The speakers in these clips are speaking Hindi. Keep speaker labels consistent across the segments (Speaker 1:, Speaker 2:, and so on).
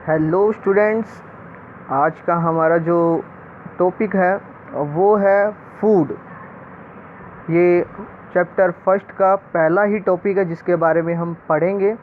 Speaker 1: हेलो स्टूडेंट्स, आज का हमारा जो टॉपिक है वो है फूड। ये चैप्टर फर्स्ट का पहला ही टॉपिक है जिसके बारे में हम पढ़ेंगे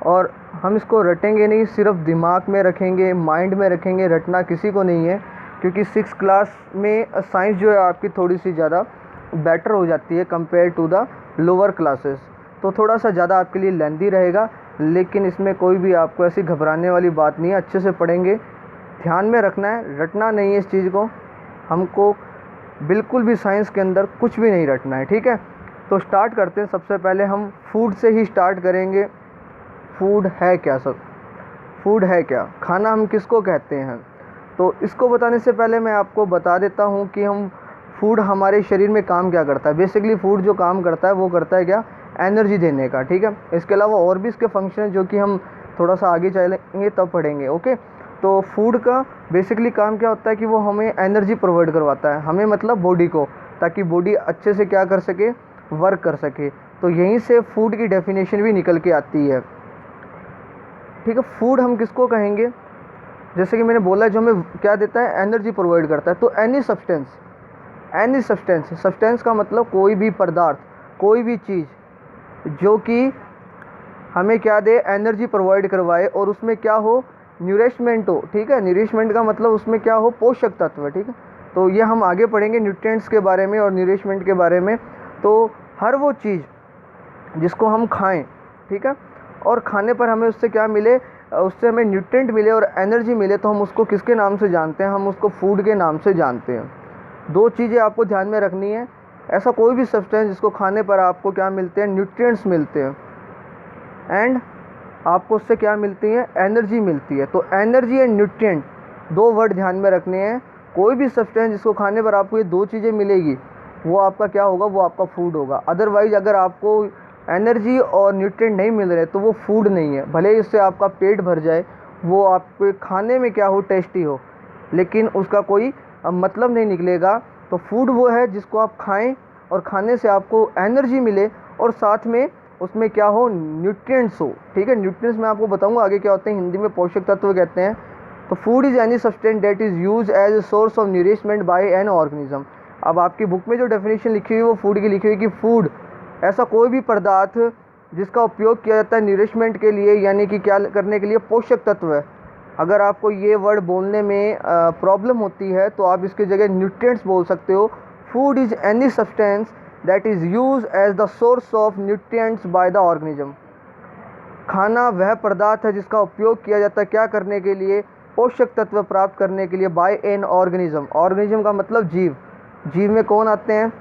Speaker 1: और हम इसको रटेंगे नहीं, सिर्फ दिमाग में रखेंगे, माइंड में रखेंगे। रटना किसी को नहीं है क्योंकि 6 क्लास में साइंस जो है आपकी थोड़ी सी ज़्यादा बेटर हो जाती है compare to the lower classes. तो थोड़ा सा ज़्यादा आपके लिए लेंदी रहेगा, लेकिन इसमें कोई भी आपको ऐसी घबराने वाली बात नहीं है। अच्छे से पढ़ेंगे, ध्यान में रखना है, रटना नहीं है इस चीज़ को। हमको बिल्कुल भी साइंस के अंदर कुछ भी नहीं रटना है, ठीक है। तो स्टार्ट करते हैं। सबसे पहले हम फूड से ही स्टार्ट करेंगे। फूड है क्या सब? फूड है क्या? खाना हम किसको कहते हैं? तो इसको बताने से पहले मैं आपको बता देता हूँ कि हम फूड हमारे शरीर में काम क्या करता है। बेसिकली फूड जो काम करता है वो करता है क्या? एनर्जी देने का, ठीक है। इसके अलावा और भी इसके फंक्शन हैं जो कि हम थोड़ा सा आगे चलेंगे तब पढ़ेंगे, ओके। तो फूड का बेसिकली काम क्या होता है कि वो हमें एनर्जी प्रोवाइड करवाता है, हमें मतलब बॉडी को, ताकि बॉडी अच्छे से क्या कर सके, वर्क कर सके। तो यहीं से फूड की डेफिनेशन भी निकल के आती है, ठीक है। फूड हम किसको कहेंगे? जैसे कि मैंने बोला, जो हमें क्या देता है, एनर्जी प्रोवाइड करता है। तो एनी सब्सटेंस, सब्सटेंस का मतलब कोई भी पदार्थ, कोई भी चीज़ जो कि हमें क्या दे, एनर्जी प्रोवाइड करवाए और उसमें क्या हो, न्यूरिशमेंट हो, ठीक है। न्यूरिशमेंट का मतलब उसमें क्या हो, पोषक तत्व, ठीक है। तो ये हम आगे पढ़ेंगे न्यूट्रिएंट्स के बारे में और न्यूरिशमेंट के बारे में। तो हर वो चीज़ जिसको हम खाएं, ठीक है, और खाने पर हमें उससे क्या मिले, उससे हमें न्यूट्रिएंट मिले और एनर्जी मिले, तो हम उसको किसके नाम से जानते हैं? हम उसको फूड के नाम से जानते हैं। दो चीज़ें आपको ध्यान में रखनी है। ऐसा कोई भी सब्सटेंस जिसको खाने पर आपको क्या मिलते हैं, न्यूट्रिएंट्स मिलते हैं, एंड आपको उससे क्या मिलती है, एनर्जी मिलती है। तो एनर्जी एंड न्यूट्रिएंट, दो वर्ड ध्यान में रखने हैं। कोई भी सब्सटेंस जिसको खाने पर आपको ये दो चीज़ें मिलेगी, वो आपका क्या होगा, वो आपका फूड होगा। अदरवाइज अगर आपको एनर्जी और न्यूट्रिएंट नहीं मिल रहे तो वो फूड नहीं है। भले ही इससे आपका पेट भर जाए, वो आपके खाने में क्या हो, टेस्टी हो, लेकिन उसका कोई मतलब नहीं निकलेगा। तो फूड वो है जिसको आप खाएं और खाने से आपको एनर्जी मिले और साथ में उसमें क्या हो, न्यूट्रिएंट्स हो, ठीक है। न्यूट्रिएंट्स मैं आपको बताऊंगा आगे क्या होते हैं, हिंदी में पोषक तत्व कहते हैं। तो food is any substance that is use as a source of nourishment by an organism. अब आपकी बुक में जो डेफिनेशन लिखी हुई है वो फूड की लिखी हुई कि फूड ऐसा कोई भी पदार्थ जिसका उपयोग किया जाता है न्यूरिशमेंट के लिए, यानी कि क्या करने के लिए, पोषक तत्व है। अगर आपको ये वर्ड बोलने में प्रॉब्लम होती है तो आप इसकी जगह न्यूट्रिएंट्स बोल सकते हो। Food is any substance that is use as the source of nutrients by the organism. खाना वह पदार्थ है जिसका उपयोग किया जाता है क्या करने के लिए, पोषक तत्व प्राप्त करने के लिए, बाय एन ऑर्गेनिज्म। ऑर्गेनिज्म का मतलब जीव। जीव में कौन आते हैं?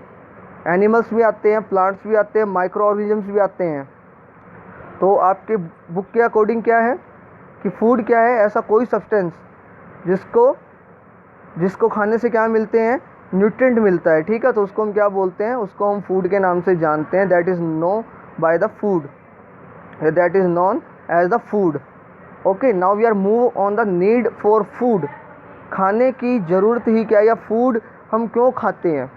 Speaker 1: एनिमल्स भी आते हैं, प्लांट्स भी आते हैं, माइक्रो ऑर्गेनिजम्स भी आते हैं। तो आपके बुक के अकॉर्डिंग क्या है कि फूड क्या है, ऐसा कोई सब्सटेंस जिसको खाने से क्या मिलते हैं, न्यूट्रिएंट मिलता है, ठीक है। तो उसको हम क्या बोलते हैं, उसको हम फूड के नाम से जानते हैं। That is know by the food, that is known as the food, okay. Now we are move on the need for food. खाने की ज़रूरत ही क्या है, या फूड हम क्यों खाते हैं,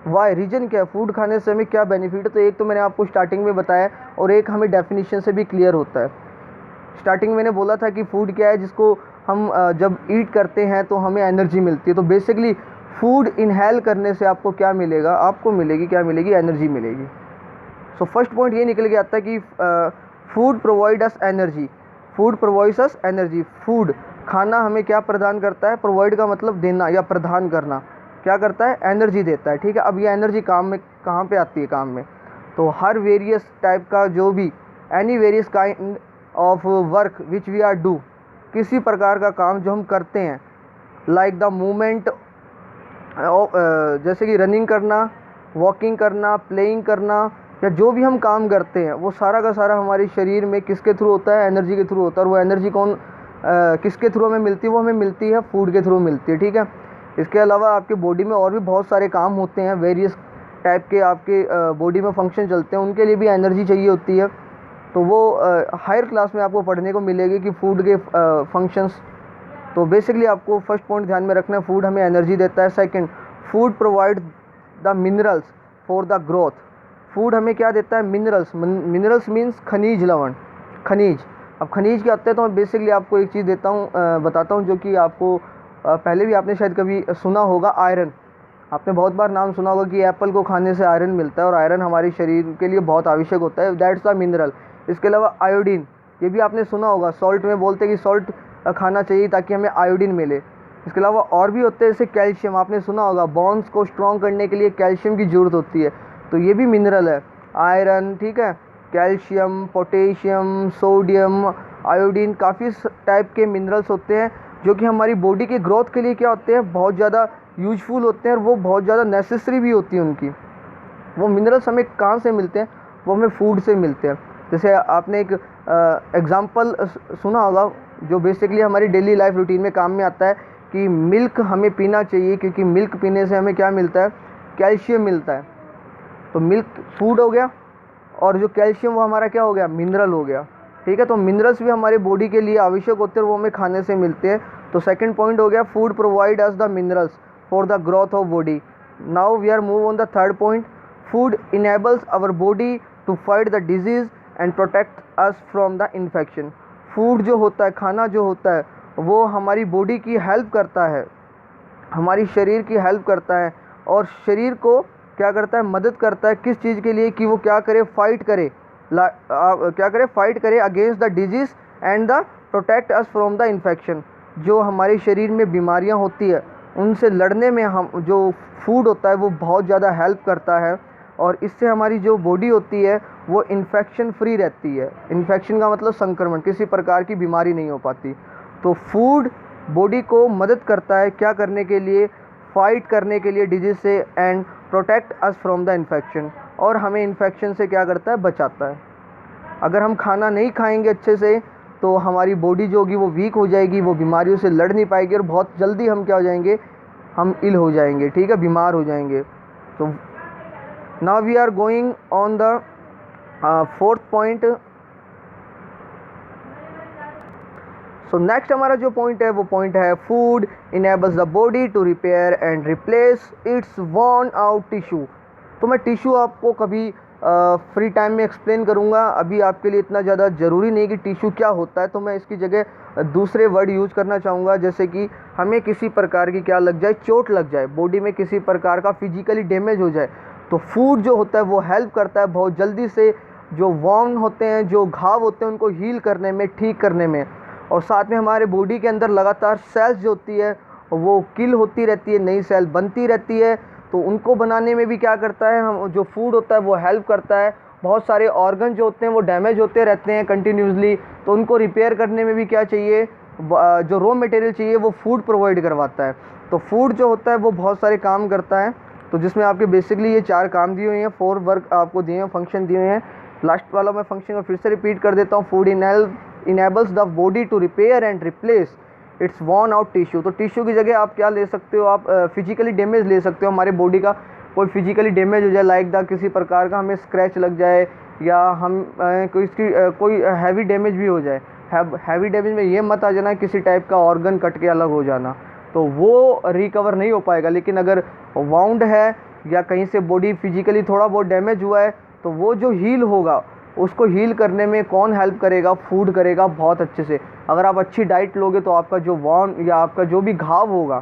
Speaker 1: वाई, रीजन क्या है, फूड खाने से हमें क्या बेनिफिट है। तो एक तो मैंने आपको स्टार्टिंग में बताया और एक हमें डेफिनेशन से भी क्लियर होता है। स्टार्टिंग में मैंने बोला था कि फूड क्या है, जिसको हम जब ईट करते हैं तो हमें एनर्जी मिलती है। तो बेसिकली फूड इनहेल करने से आपको क्या मिलेगा, आपको मिलेगी क्या मिलेगी, एनर्जी मिलेगी। सो फर्स्ट पॉइंट ये निकल के आता है कि फूड प्रोवाइड अस energy, food provides us energy. Food, खाना हमें क्या प्रदान करता है, प्रोवाइड का मतलब देना या प्रदान करना, क्या करता है, एनर्जी देता है, ठीक है। अब ये एनर्जी काम में कहाँ पे आती है, काम में। तो हर वेरियस टाइप का जो भी, any various kind of work which we are do, किसी प्रकार का काम जो हम करते हैं, लाइक द मूवमेंट, जैसे कि रनिंग करना, वॉकिंग करना, प्लेइंग करना, या जो भी हम काम करते हैं वो सारा का सारा हमारे शरीर में किसके थ्रू होता है, एनर्जी के थ्रू होता है। और वो एनर्जी कौन किसके थ्रू हमें मिलती है, वो हमें मिलती है फूड के थ्रू मिलती है, ठीक है। इसके अलावा आपकी बॉडी में और भी बहुत सारे काम होते हैं, वेरियस टाइप के आपके बॉडी में फंक्शन चलते हैं, उनके लिए भी एनर्जी चाहिए होती है। तो वो हायर क्लास में आपको पढ़ने को मिलेगी कि फूड के फंक्शंस। तो बेसिकली आपको फर्स्ट पॉइंट ध्यान में रखना है, फूड हमें एनर्जी देता है। Second, food provide the minerals for the growth. Food हमें क्या देता है, मिनरल्स। मिनरल्स मीन्स खनिज, लवण, खनिज। अब खनिज क्या होते हैं, तो मैं बेसिकली आपको एक चीज़ बताता हूँ जो कि आपको पहले भी आपने शायद कभी सुना होगा, आयरन। आपने बहुत बार नाम सुना होगा कि एप्पल को खाने से आयरन मिलता है, और आयरन हमारे शरीर के लिए बहुत आवश्यक होता है, दैट्स द मिनरल। इसके अलावा आयोडीन, ये भी आपने सुना होगा, सॉल्ट में बोलते हैं कि सॉल्ट खाना चाहिए ताकि हमें आयोडीन मिले। इसके अलावा और भी होते हैं जैसे कैल्शियम, आपने सुना होगा बोन्स को स्ट्रॉन्ग करने के लिए कैल्शियम की ज़रूरत होती है, तो ये भी मिनरल है। आयरन, ठीक है, कैल्शियम, पोटेशियम, सोडियम, आयोडीन, काफ़ी टाइप के मिनरल्स होते हैं जो कि हमारी बॉडी की ग्रोथ के लिए क्या होते हैं, बहुत ज़्यादा यूजफुल होते हैं, और वो बहुत ज़्यादा नेसेसरी भी होती है उनकी। वो मिनरल्स हमें कहाँ से मिलते हैं, वो हमें फूड से मिलते हैं। जैसे आपने एक एग्ज़ाम्पल सुना होगा जो बेसिकली हमारी डेली लाइफ रूटीन में काम में आता है कि मिल्क हमें पीना चाहिए, क्योंकि मिल्क पीने से हमें क्या मिलता है, कैल्शियम मिलता है। तो मिल्क फूड हो गया, और जो कैल्शियम वो हमारा क्या हो गया, मिनरल हो गया। ठीक है, तो मिनरल्स भी हमारे बॉडी के लिए आवश्यक होते हैं और वो हमें खाने से मिलते हैं। तो सेकंड पॉइंट हो गया, food provide us the minerals for the growth of body. Now we are move on the third point, food enables our body to fight the disease and protect us from the infection. Food जो होता है, खाना जो होता है, वो हमारी बॉडी की हेल्प करता है, हमारी शरीर की हेल्प करता है, और शरीर को क्या करता है, मदद करता है किस चीज़ के लिए, कि वो क्या करे, फाइट करे, क्या करे, फाइट करे against the disease and the protect us from the infection. जो हमारे शरीर में बीमारियां होती है उनसे लड़ने में हम जो फूड होता है वो बहुत ज़्यादा हेल्प करता है, और इससे हमारी जो बॉडी होती है वो इन्फेक्शन फ्री रहती है। इन्फेक्शन का मतलब संक्रमण, किसी प्रकार की बीमारी नहीं हो पाती। तो फूड बॉडी को मदद करता है क्या करने के लिए, फाइट करने के लिए डिजीज़ से, and protect us from the infection, और हमें इन्फेक्शन से क्या करता है, बचाता है। अगर हम खाना नहीं खाएंगे अच्छे से तो हमारी बॉडी जो होगी वो वीक हो जाएगी, वो बीमारियों से लड़ नहीं पाएगी, और बहुत जल्दी हम क्या हो जाएंगे, हम इल हो जाएंगे, ठीक है, बीमार हो जाएंगे। तो now we are going on the fourth point. So next हमारा जो पॉइंट है वो पॉइंट है, food enables the body to repair and replace its worn out tissue. तो मैं टिश्यू आपको कभी फ्री टाइम में एक्सप्लेन करूँगा, अभी आपके लिए इतना ज़्यादा ज़रूरी नहीं कि टिश्यू क्या होता है, तो मैं इसकी जगह दूसरे वर्ड यूज़ करना चाहूँगा। जैसे कि हमें किसी प्रकार की क्या लग जाए, चोट लग जाए, बॉडी में किसी प्रकार का फिजिकली डैमेज हो जाए, तो फूड जो होता है वो हेल्प करता है बहुत जल्दी से जो वॉर्न होते हैं, जो घाव होते हैं, उनको हील करने में, ठीक करने में। और साथ में हमारे बॉडी के अंदर लगातार सेल्स जो होती है वो किल होती रहती है, नई सेल बनती रहती है, तो उनको बनाने में भी क्या करता है, हम जो फूड होता है वो हेल्प करता है। बहुत सारे ऑर्गन जो होते हैं वो डैमेज होते रहते हैं कंटिन्यूसली, तो उनको रिपेयर करने में भी क्या चाहिए, जो रॉ मटेरियल चाहिए वो फूड प्रोवाइड करवाता है। तो फूड जो होता है वो बहुत सारे काम करता है, तो जिसमें आपके बेसिकली ये 4 काम दिए हुए हैं, 4 वर्क आपको दिए हैं, फंक्शन दिए हुए हैं। लास्ट वाला मैं फंक्शन को फिर से रिपीट कर देता हूँ, food enables the body to repair and replace its worn out tissue. तो टिश्यू की जगह आप क्या ले सकते हो, आप फिजिकली डैमेज ले सकते हो। हमारे बॉडी का कोई फिजिकली डैमेज हो जाए, लाइक द किसी प्रकार का हमें स्क्रैच लग जाए, या हम कोई हैवी डैमेज भी हो जाए। हैवी डैमेज में ये मत आ जाना किसी टाइप का ऑर्गन कट के अलग हो जाना, तो वो रिकवर नहीं हो पाएगा। लेकिन अगर वाउंड है या कहीं से बॉडी फिजिकली थोड़ा बहुत डैमेज हुआ है, तो वो जो हील होगा उसको हील करने में कौन हेल्प करेगा, फूड करेगा बहुत अच्छे से। अगर आप अच्छी डाइट लोगे तो आपका जो वाउंड या आपका जो भी घाव होगा,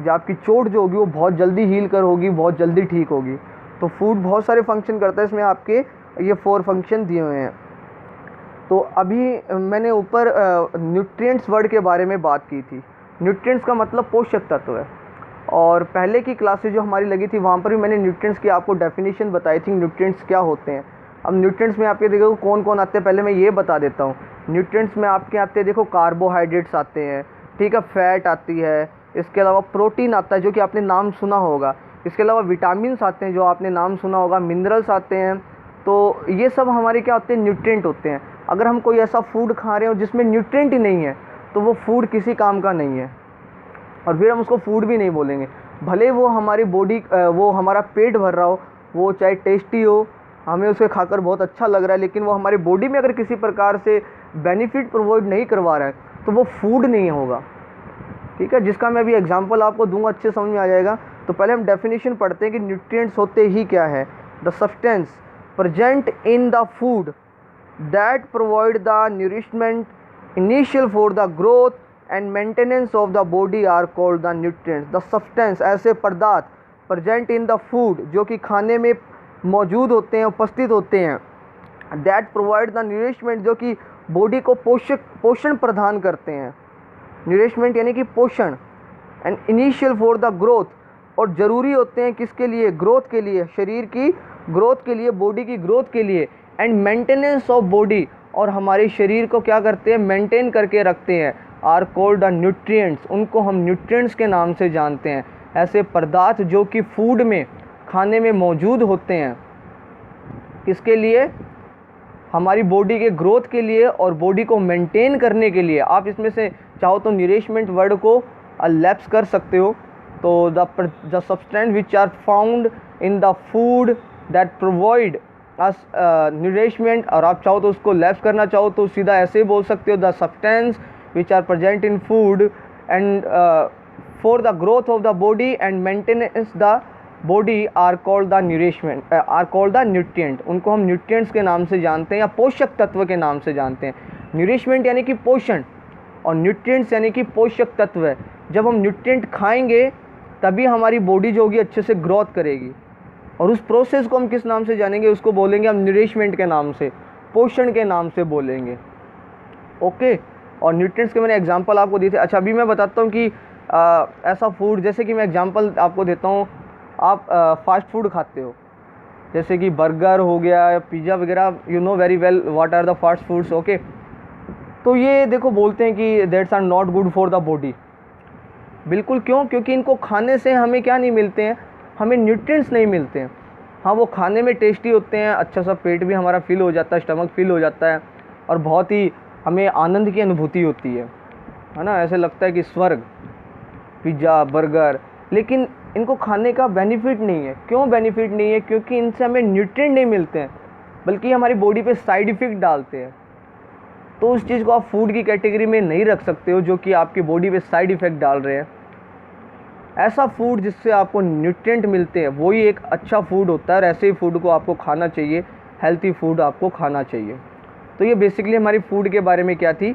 Speaker 1: या आपकी चोट जो होगी वो बहुत जल्दी हील कर होगी, बहुत जल्दी ठीक होगी। तो फूड बहुत सारे फंक्शन करता है, इसमें आपके ये 4 फंक्शन दिए हुए हैं। तो अभी मैंने ऊपर न्यूट्रिएंट्स वर्ड के बारे में बात की थी। न्यूट्रिएंट्स का मतलब पोषक तत्व है, और पहले की क्लासेज जो हमारी लगी थी वहाँ पर भी मैंने न्यूट्रिएंट्स की आपको डेफिनेशन बताई थी, न्यूट्रिएंट्स क्या होते हैं। अब न्यूट्रिएंट्स में आपके देखो कौन कौन आते हैं, पहले मैं ये बता देता हूँ। न्यूट्रिएंट्स में आपके आते हैं, देखो कार्बोहाइड्रेट्स आते हैं, ठीक है, फैट आती है, इसके अलावा प्रोटीन आता है जो कि आपने नाम सुना होगा, इसके अलावा विटामिन्स आते हैं जो आपने नाम सुना होगा, मिनरल्स आते हैं। तो ये सब हमारे क्या होते हैं, न्यूट्रिएंट होते हैं। अगर हम कोई ऐसा फूड खा रहे हो जिसमें न्यूट्रिएंट ही नहीं है तो वो फूड किसी काम का नहीं है, और फिर हम उसको फूड भी नहीं बोलेंगे। भले वो हमारी बॉडी, वो हमारा पेट भर रहा हो, वो चाहे टेस्टी हो, हमें उसे खाकर बहुत अच्छा लग रहा है, लेकिन वो हमारी बॉडी में अगर किसी प्रकार से बेनिफिट प्रोवाइड नहीं करवा रहा है तो वो फूड नहीं होगा, ठीक है। जिसका मैं अभी एग्जांपल आपको दूंगा, अच्छे समझ में आ जाएगा। तो पहले हम डेफिनेशन पढ़ते हैं कि न्यूट्रिएंट्स होते ही क्या है। The substance present in the food that provide the nourishment initial for the growth and maintenance of the body are called the nutrients. The substance, ऐसे पदार्थ present in the food जो कि खाने में मौजूद होते हैं, उपस्थित होते हैं, that provide the nourishment जो कि बॉडी को पोषण प्रदान करते हैं, nourishment यानी कि पोषण, and initial for the growth, और ज़रूरी होते हैं किसके लिए, ग्रोथ के लिए, शरीर की ग्रोथ के लिए, बॉडी की ग्रोथ के लिए, एंड मेंटेनेंस ऑफ बॉडी, और हमारे शरीर को क्या करते हैं, मेंटेन करके रखते हैं, आर कॉल्ड द न्यूट्रिएंट्स, उनको हम न्यूट्रिएंट्स के नाम से जानते हैं। ऐसे पदार्थ जो कि फूड में, खाने में मौजूद होते हैं, किसके लिए, हमारी बॉडी के ग्रोथ के लिए और बॉडी को मेंटेन करने के लिए। आप इसमें से चाहो तो नरिशमेंट वर्ड को लैप्स कर सकते हो, तो the substance which are found in the food that provide us nourishment, और आप चाहो तो उसको लैप्स करना चाहो तो सीधा ऐसे ही बोल सकते हो, the substance which are present in food and for the growth of the body and maintenance the body are called the nourishment, are called the nutrient, उनको हम न्यूट्रिएंट्स के नाम से जानते हैं या पोषक तत्व के नाम से जानते हैं। न्यूट्रिशमेंट यानी कि पोषण और न्यूट्रिएंट्स यानी कि पोषक तत्व है। जब हम न्यूट्रिएंट खाएंगे तभी हमारी बॉडी जो होगी अच्छे से ग्रोथ करेगी, और उस प्रोसेस को हम किस नाम से जानेंगे, उसको बोलेंगे हम न्यूट्रिशमेंट के नाम से, पोषण के नाम से बोलेंगे। ओके, और न्यूट्रिएंट्स के मैंने एग्जांपल आपको दिए थे। अच्छा, अभी मैं बताता हूँ कि ऐसा फूड, जैसे कि मैं एग्जांपल आपको देता हूँ, आप फास्ट फूड खाते हो, जैसे कि बर्गर हो गया या पिज़्ज़ा वगैरह, you know very well what are the fast foods. Okay, तो ये देखो बोलते हैं कि that's are not good for the body. बिल्कुल, क्यों? क्योंकि इनको खाने से हमें क्या नहीं मिलते हैं, हमें न्यूट्रिएंट्स नहीं मिलते हैं। हाँ, वो खाने में टेस्टी होते हैं, अच्छा सा पेट भी हमारा फिल हो जाता है, स्टमक फिल हो जाता है, और बहुत ही हमें आनंद की अनुभूति होती है ना, ऐसे लगता है कि स्वर्ग, पिज़्ज़ा, बर्गर। लेकिन इनको खाने का बेनिफिट नहीं है। क्यों बेनिफिट नहीं है? क्योंकि इनसे हमें न्यूट्रिएंट नहीं मिलते हैं, बल्कि हमारी बॉडी पे साइड इफ़ेक्ट डालते हैं। तो उस चीज़ को आप फूड की कैटेगरी में नहीं रख सकते हो जो कि आपकी बॉडी पे साइड इफ़ेक्ट डाल रहे हैं। ऐसा फूड जिससे आपको न्यूट्रिएंट मिलते हैं वही एक अच्छा फूड होता है, और ऐसे ही फूड को आपको खाना चाहिए, हेल्थी फूड आपको खाना चाहिए। तो ये बेसिकली हमारी फूड के बारे में क्या थी,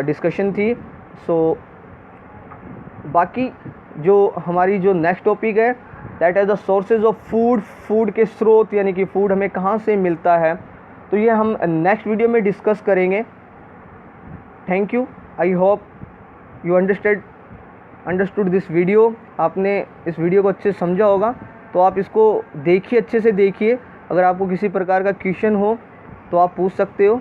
Speaker 1: डिस्कशन थी। सो बाकी जो हमारी जो नेक्स्ट टॉपिक है, that is the sources of food, food के स्रोत, यानी कि फूड हमें कहाँ से मिलता है, तो ये हम नेक्स्ट वीडियो में डिस्कस करेंगे। Thank you, I hope you understood this video. आपने इस वीडियो को अच्छे से समझा होगा, तो आप इसको देखिए, अच्छे से देखिए। अगर आपको किसी प्रकार का क्वेश्चन हो तो आप पूछ सकते हो।